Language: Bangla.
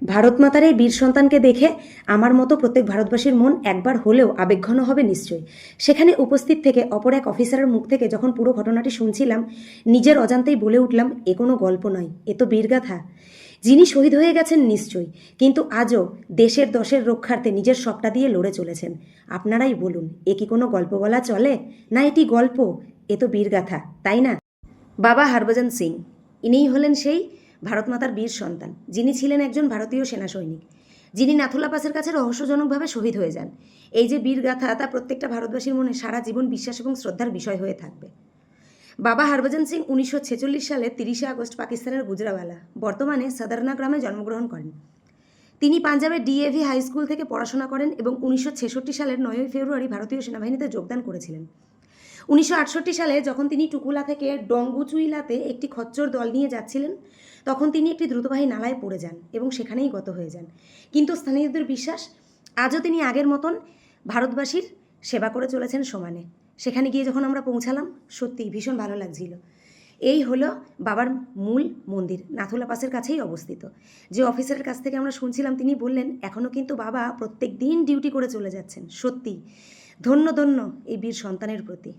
ভারত মাতার এই বীর সন্তানকে দেখে আমার মতো প্রত্যেক ভারতবাসীর মন একবার হলেও আবেগঘন হবে নিশ্চয়ই। সেখানে উপস্থিত থেকে অপর এক অফিসারের মুখ থেকে যখন পুরো ঘটনাটি শুনছিলাম, নিজের অজান্তেই বলে উঠলাম, এ কোনো গল্প নয়, এ তো বীরগাথা। যিনি শহীদ হয়ে গেছেন নিশ্চয়ই, কিন্তু আজও দেশের দশের রক্ষার্থে নিজের সবটা দিয়ে লড়ে চলেছেন। আপনারাই বলুন, এ কি কোনো গল্প বলা চলে? না এটি গল্প? এ তো বীরগাথা, তাই না? বাবা হরভজন সিং, ইনিই হলেন সেই ভারত মাতার বীর সন্তান, যিনি ছিলেন একজন ভারতীয় সেনা সৈনিক, যিনি নাথুলা পাসের কাছে রহস্যজনকভাবে শহীদ হয়ে যান। এই যে বীর গাথা, তা প্রত্যেকটা ভারতবাসীর মনে সারা জীবন বিশ্বাস এবং শ্রদ্ধার বিষয় হয়ে থাকবে। বাবা হরভজন সিং 1946 সালের 30শে আগস্ট পাকিস্তানের গুজরাওয়ালা, বর্তমানে সাদারনা গ্রামে জন্মগ্রহণ করেন। তিনি পাঞ্জাবের ডিএভি হাই স্কুল থেকে পড়াশোনা করেন এবং 1966 সালের 9ই ফেব্রুয়ারি ভারতীয় সেনাবাহিনীতে যোগদান করেছিলেন। 1968 সালে যখন তিনি টুকুলা থেকে ডঙ্গুচুইলাতে একটি খচ্চর দল নিয়ে যাচ্ছিলেন, তখন তিনি একটি দ্রুতবাহী নালায় পড়ে যান এবং সেখানেই গত হয়ে যান। কিন্তু স্থানীয়দের বিশ্বাস, আজও তিনি আগের মতন ভারতবাসীর সেবা করে চলেছেন সমানে। সেখানে গিয়ে যখন আমরা পৌঁছালাম, সত্যি ভীষণ ভালো লাগছিল। এই হলো বাবার মূল মন্দির, নাথুলা পাসের কাছেই অবস্থিত। যে অফিসারের কাছ থেকে আমরা শুনছিলাম, তিনি বললেন এখনও কিন্তু বাবা প্রত্যেক দিন ডিউটি করে চলে যাচ্ছেন। সত্যি ধন্য ধন্য এই বীর সন্তানের প্রতি।